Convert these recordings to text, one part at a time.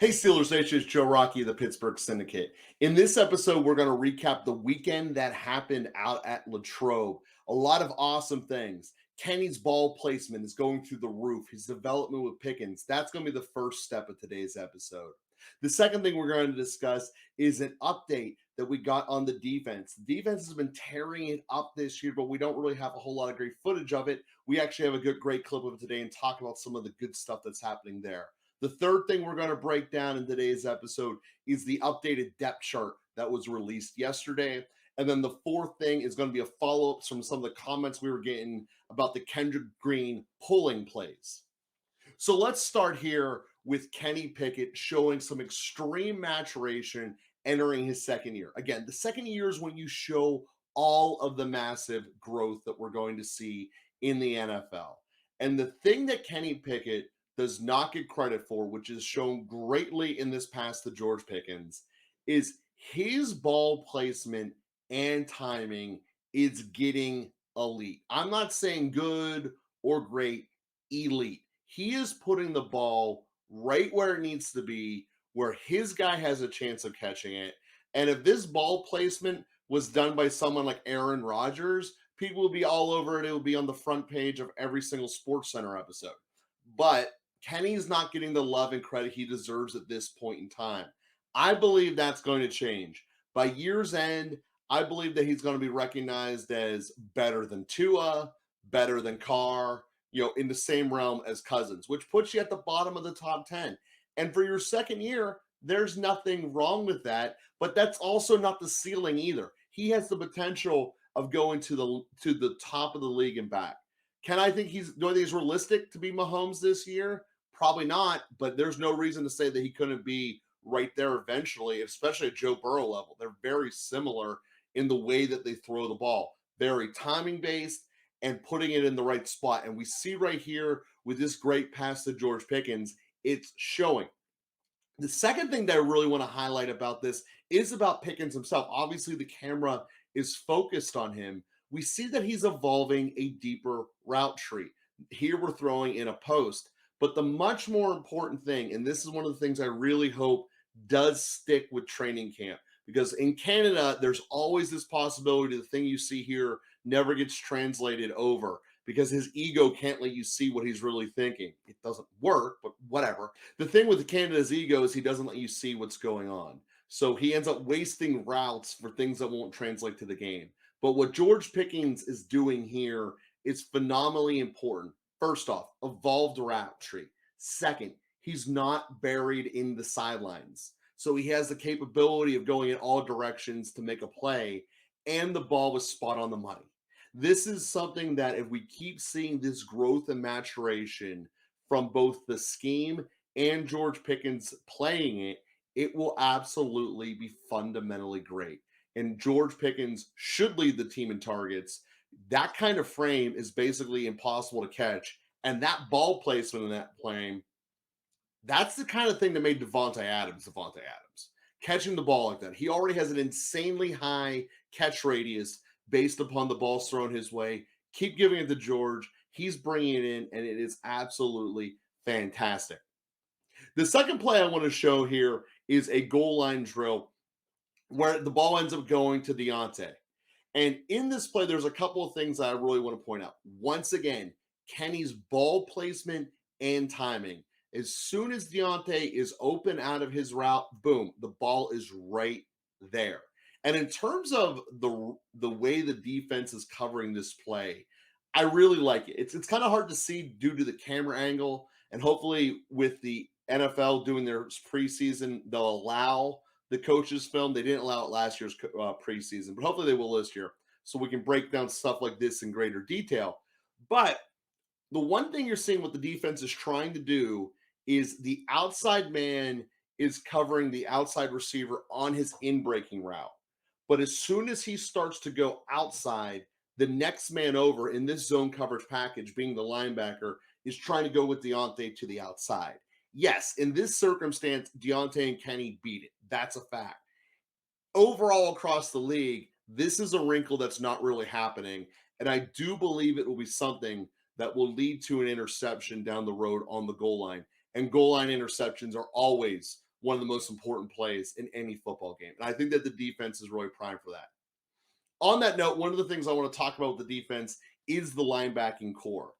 Hey Steelers Nation, it's Joe Rocky of the Pittsburgh Syndicate. In this episode, we're going to recap the weekend that happened out at Latrobe. A lot of awesome things. Kenny's ball placement is going through the roof. His development with Pickens, that's going to be the first step of today's episode. The second thing we're going to discuss is an update that we got on the defense. The defense has been tearing it up this year, but we don't really have a whole lot of great footage of it. We actually have a great clip of it today and talk about some of the good stuff that's happening there. The third thing we're going to break down in today's episode is the updated depth chart that was released yesterday. And then the fourth thing is going to be a follow-up from some of the comments we were getting about the Kendrick Green pulling plays. So let's start here with Kenny Pickett showing some extreme maturation entering his second year. Again, the second year is when you show all of the massive growth that we're going to see in the NFL. And the thing that Kenny Pickett does not get credit for, which is shown greatly in this pass to George Pickens, is his ball placement and timing is getting elite. I'm not saying good or great, elite. He is putting the ball right where it needs to be, where his guy has a chance of catching it. And if this ball placement was done by someone like Aaron Rodgers, people would be all over it. It would be on the front page of every single SportsCenter episode. But Kenny's not getting the love and credit he deserves at this point in time. I believe that's going to change. By year's end, I believe that he's going to be recognized as better than Tua, better than Carr, in the same realm as Cousins, which puts you at the bottom of the top 10. And for your second year, there's nothing wrong with that, but that's also not the ceiling either. He has the potential of going to the top of the league and back. Do I think he's realistic to be Mahomes this year? Probably not, but there's no reason to say that he couldn't be right there eventually, especially at Joe Burrow level. They're very similar in the way that they throw the ball, very timing based and putting it in the right spot. And we see right here with this great pass to George Pickens, it's showing. The second thing that I really want to highlight about this is about Pickens himself. Obviously, the camera is focused on him. We see that he's evolving a deeper route tree. Here we're throwing in a post. But the much more important thing, and this is one of the things I really hope does stick with training camp, because in Canada, there's always this possibility the thing you see here never gets translated over because his ego can't let you see what he's really thinking. It doesn't work, but whatever. The thing with Canada's ego is he doesn't let you see what's going on. So he ends up wasting routes for things that won't translate to the game. But what George Pickens is doing here is phenomenally important. First off, evolved route tree. Second, he's not buried in the sidelines. So he has the capability of going in all directions to make a play, and the ball was spot on the money. This is something that if we keep seeing this growth and maturation from both the scheme and George Pickens playing it, it will absolutely be fundamentally great. And George Pickens should lead the team in targets. That kind of frame is basically impossible to catch. And that ball placement in that frame, that's the kind of thing that made Davante Adams. Catching the ball like that. He already has an insanely high catch radius based upon the balls thrown his way. Keep giving it to George. He's bringing it in, and it is absolutely fantastic. The second play I want to show here is a goal line drill where the ball ends up going to Deontay. And in this play, there's a couple of things I really want to point out. Once again, Kenny's ball placement and timing. As soon as Deontay is open out of his route, boom, the ball is right there. And in terms of the way the defense is covering this play, I really like it. It's kind of hard to see due to the camera angle, and hopefully with the NFL doing their preseason, they'll allow the coaches film. They didn't allow it last year's preseason, but hopefully they will this year so we can break down stuff like this in greater detail. But the one thing you're seeing what the defense is trying to do is the outside man is covering the outside receiver on his in-breaking route. But as soon as he starts to go outside, the next man over in this zone coverage package, being the linebacker, is trying to go with Deontay to the outside. Yes, in this circumstance, Deontay and Kenny beat it. That's a fact. Overall, across the league, this is a wrinkle that's not really happening. And I do believe it will be something that will lead to an interception down the road on the goal line. And goal line interceptions are always one of the most important plays in any football game. And I think that the defense is really primed for that. On that note, one of the things I want to talk about with the defense is the linebacking core.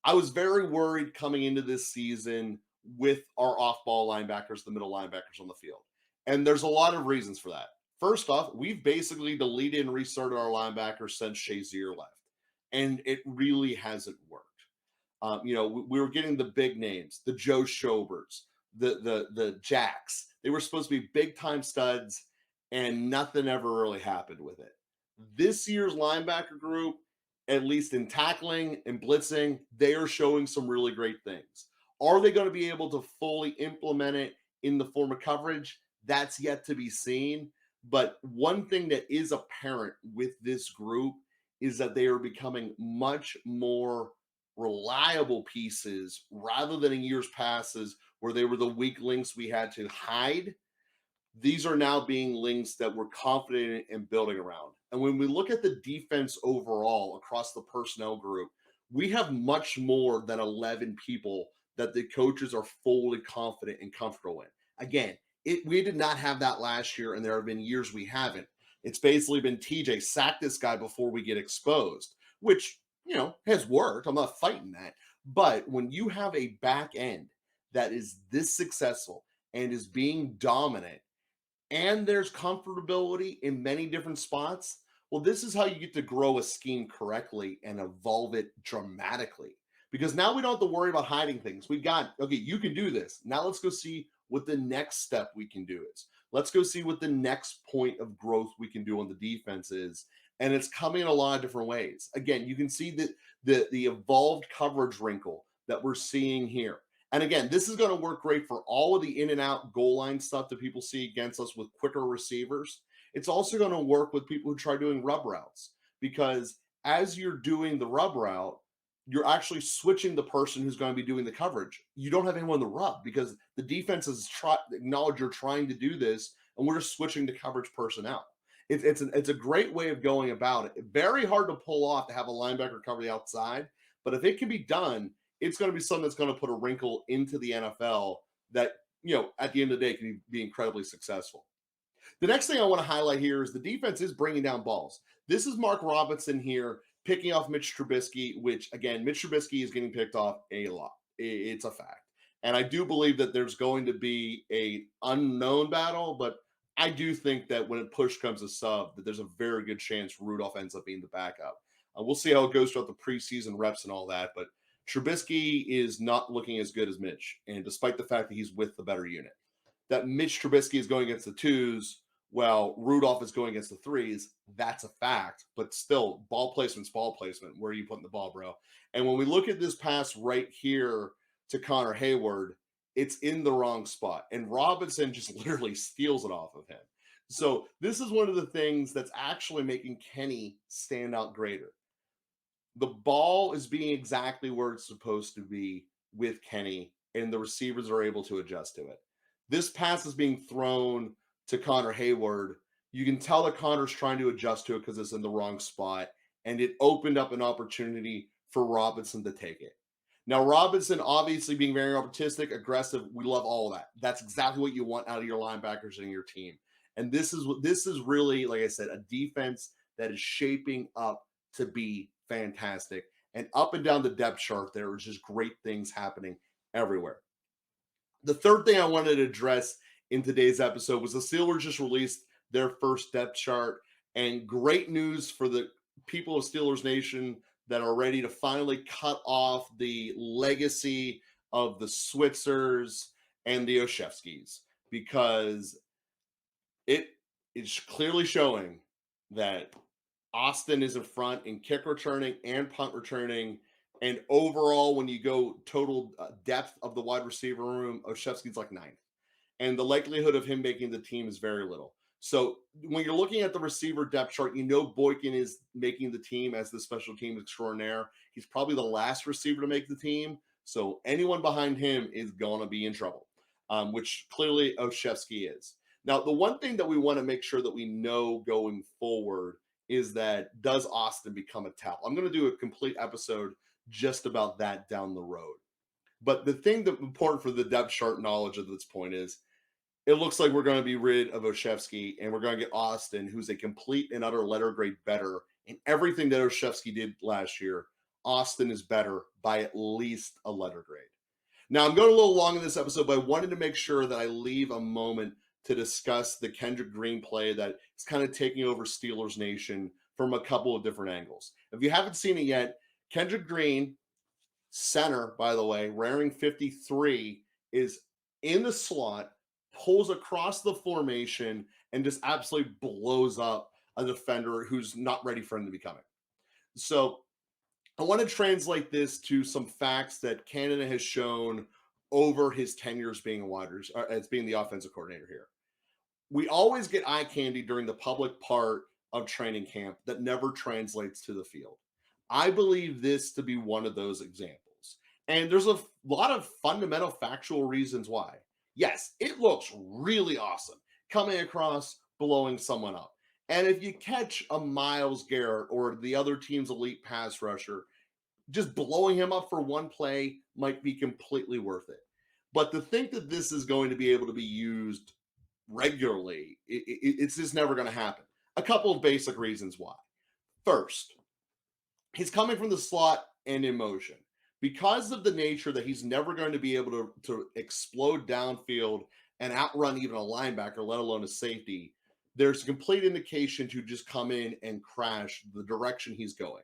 I was very worried coming into this season with our off-ball linebackers, the middle linebackers on the field. And there's a lot of reasons for that. First off, we've basically deleted and restarted our linebackers since Shazier left. And it really hasn't worked. We were getting the big names, the Joe Schoberts, the Jacks. They were supposed to be big-time studs, and nothing ever really happened with it. This year's linebacker group, at least in tackling and blitzing, they are showing some really great things. Are they going to be able to fully implement it in the form of coverage? That's yet to be seen. But one thing that is apparent with this group is that they are becoming much more reliable pieces rather than in years passes where they were the weak links we had to hide. These are now being links that we're confident in building around. And when we look at the defense overall across the personnel group, we have much more than 11 people that the coaches are fully confident and comfortable in. Again, we did not have that last year, and there have been years we haven't. It's basically been TJ, sack this guy before we get exposed, which, has worked. I'm not fighting that. But when you have a back end that is this successful and is being dominant, and there's comfortability in many different spots, well, this is how you get to grow a scheme correctly and evolve it dramatically. Because now we don't have to worry about hiding things. We've got, okay, you can do this. Now let's go see what the next step we can do is. Let's go see what the next point of growth we can do on the defense is. And it's coming in a lot of different ways. Again, you can see the evolved coverage wrinkle that we're seeing here. And again, this is going to work great for all of the in and out goal line stuff that people see against us with quicker receivers. It's also going to work with people who try doing rub routes, because as you're doing the rub route, you're actually switching the person who's going to be doing the coverage. You don't have anyone to rub because the defense has acknowledged you're trying to do this, and we're just switching the coverage personnel. It's a great way of going about it. Very hard to pull off to have a linebacker cover the outside, but if it can be done, it's going to be something that's going to put a wrinkle into the NFL that, at the end of the day can be incredibly successful. The next thing I want to highlight here is the defense is bringing down balls. This is Mark Robinson here picking off Mitch Trubisky, which, again, Mitch Trubisky is getting picked off a lot. It's a fact. And I do believe that there's going to be an unknown battle, but I do think that when push comes to shove, that there's a very good chance Rudolph ends up being the backup. We'll see how it goes throughout the preseason reps and all that, but Trubisky is not looking as good as Mitch, and despite the fact that he's with the better unit. That Mitch Trubisky is going against the twos, while Rudolph is going against the threes, that's a fact, but still, ball placement's ball placement. Where are you putting the ball, bro? And when we look at this pass right here to Connor Hayward, it's in the wrong spot, and Robinson just literally steals it off of him. So this is one of the things that's actually making Kenny stand out greater. The ball is being exactly where it's supposed to be with Kenny, and the receivers are able to adjust to it. This pass is being thrown to Connor Hayward. You can tell that Connor's trying to adjust to it because it's in the wrong spot, and it opened up an opportunity for Robinson to take it. Now, Robinson obviously being very artistic, aggressive, we love all of that. That's exactly what you want out of your linebackers and your team. And this is really, like I said, a defense that is shaping up to be fantastic. And up and down the depth chart, there are just great things happening everywhere. The third thing I wanted to address in today's episode was the Steelers just released their first depth chart, and great news for the people of Steelers Nation that are ready to finally cut off the legacy of the Switzers and the Oshevskis, because it is clearly showing that Austin is in front in kick returning and punt returning. And overall, when you go total depth of the wide receiver room, Oshevsky's like ninth. And the likelihood of him making the team is very little. So when you're looking at the receiver depth chart, Boykin is making the team as the special team extraordinaire. He's probably the last receiver to make the team. So anyone behind him is going to be in trouble, which clearly Oshevsky is. Now, the one thing that we want to make sure that we know going forward is that, does Austin become a tackle? I'm going to do a complete episode just about that down the road. But the thing that's important for the depth chart knowledge at this point is, it looks like we're going to be rid of Oshevsky and we're going to get Austin, who's a complete and utter letter grade better in everything that Oshevsky did last year. Austin is better by at least a letter grade. Now, I'm going a little long in this episode, but I wanted to make sure that I leave a moment to discuss the Kendrick Green play that is kind of taking over Steelers Nation from a couple of different angles. If you haven't seen it yet, Kendrick Green, center, by the way, wearing 53, is in the slot, pulls across the formation, and just absolutely blows up a defender who's not ready for him to be coming. So I want to translate this to some facts that Canada has shown over his tenures being as being the offensive coordinator here. We always get eye candy during the public part of training camp that never translates to the field. I believe this to be one of those examples. And there's a lot of fundamental factual reasons why. Yes, it looks really awesome coming across, blowing someone up. And if you catch a Myles Garrett or the other team's elite pass rusher, just blowing him up for one play might be completely worth it. But to think that this is going to be able to be used regularly, it's just never going to happen. A couple of basic reasons why. First, he's coming from the slot and in motion. Because of the nature that he's never going to be able to explode downfield and outrun even a linebacker, let alone a safety, there's a complete indication to just come in and crash the direction he's going.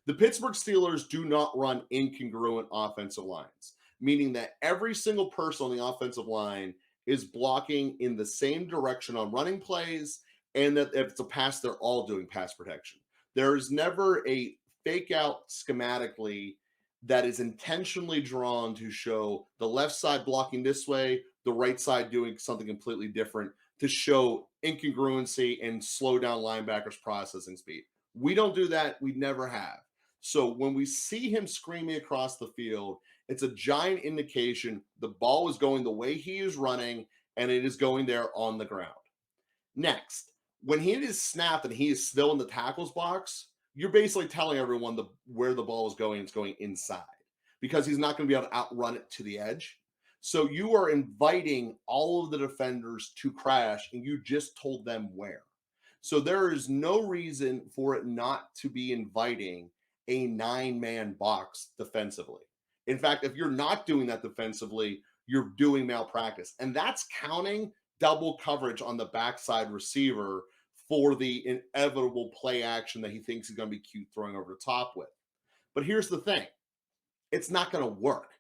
The Pittsburgh Steelers do not run incongruent offensive lines, meaning that every single person on the offensive line is blocking in the same direction on running plays, and that if it's a pass, they're all doing pass protection. There is never a fake out schematically that is intentionally drawn to show the left side blocking this way, the right side doing something completely different to show incongruency and slow down linebackers' processing speed. We don't do that. We never have. So when we see him screaming across the field, it's a giant indication the ball is going the way he is running, and it is going there on the ground. Next, when he is snapped and he is still in the tackles box, you're basically telling everyone where the ball is going. It's going inside because he's not going to be able to outrun it to the edge. So you are inviting all of the defenders to crash, and you just told them where. So there is no reason for it not to be inviting a 9-man box defensively. In fact, if you're not doing that defensively, you're doing malpractice. And that's counting double coverage on the backside receiver for the inevitable play action that he thinks he's going to be cute throwing over the top with. But here's the thing. It's not going to work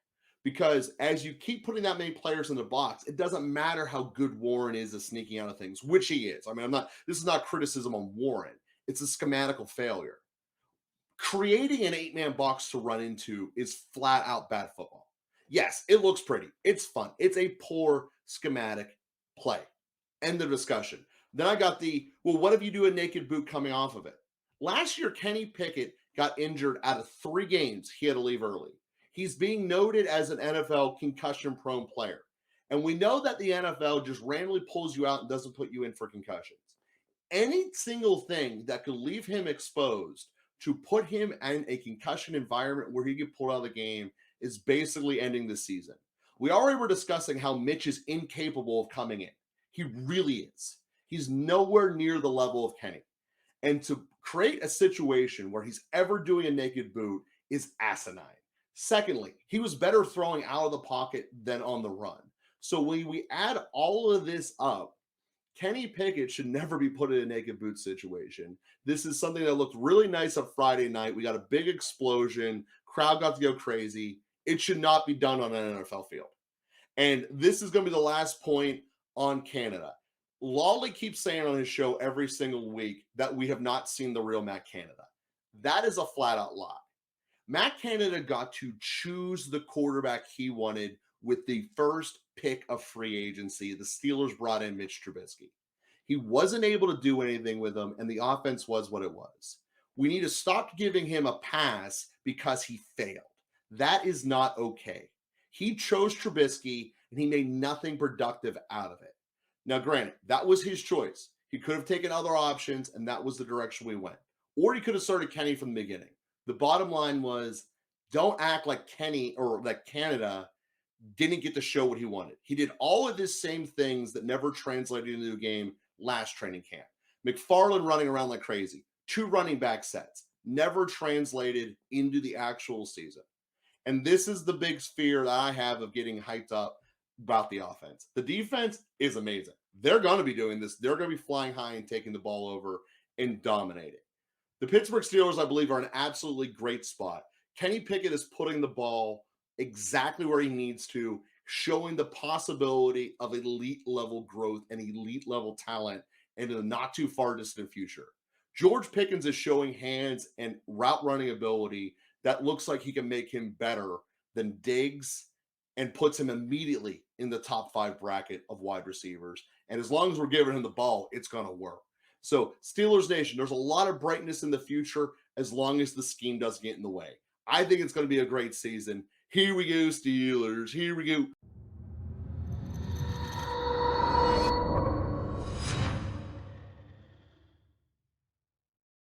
because as you keep putting that many players in the box, it doesn't matter how good Warren is at sneaking out of things, which he is. I mean, this is not criticism on Warren. It's a schematical failure. Creating an 8-man box to run into is flat out bad football. Yes, it looks pretty. It's fun. It's a poor schematic play. End of discussion. Then I got what if you do a naked boot coming off of it? Last year, Kenny Pickett got injured out of 3 games. He had to leave early. He's being noted as an NFL concussion-prone player. And we know that the NFL just randomly pulls you out and doesn't put you in for concussions. Any single thing that could leave him exposed to put him in a concussion environment where he get pulled out of the game is basically ending the season. We already were discussing how Mitch is incapable of coming in. He really is. He's nowhere near the level of Kenny. And to create a situation where he's ever doing a naked boot is asinine. Secondly, he was better throwing out of the pocket than on the run. So when we add all of this up, Kenny Pickett should never be put in a naked boot situation. This is something that looked really nice on Friday night. We got a big explosion. Crowd got to go crazy. It should not be done on an NFL field. And this is going to be the last point on Canada. Lawley keeps saying on his show every single week that we have not seen the real Matt Canada. That is a flat-out lie. Matt Canada got to choose the quarterback he wanted with the first pick of free agency. The Steelers brought in Mitch Trubisky. He wasn't able to do anything with him, and the offense was what it was. We need to stop giving him a pass because he failed. That is not okay. He chose Trubisky, and he made nothing productive out of it. Now, granted, that was his choice. He could have taken other options, and that was the direction we went. Or he could have started Kenny from the beginning. The bottom line was, don't act like Kenny or like Canada didn't get to show what he wanted. He did all of his same things that never translated into a game last training camp. McFarland running around like crazy, 2 running back sets, never translated into the actual season. And this is the big fear that I have of getting hyped up about the offense. The defense is amazing. They're going to be doing this. They're going to be flying high and taking the ball over and dominating. The Pittsburgh Steelers, I believe, are in an absolutely great spot. Kenny Pickett is putting the ball exactly where he needs to, showing the possibility of elite level growth and elite level talent in the not too far distant future. George Pickens is showing hands and route running ability that looks like he can make him better than Diggs and puts him immediately in the top 5 bracket of wide receivers. And as long as we're giving him the ball, it's going to work. So Steelers Nation, there's a lot of brightness in the future as long as the scheme doesn't get in the way. I think it's going to be a great season. Here we go, Steelers. Here we go.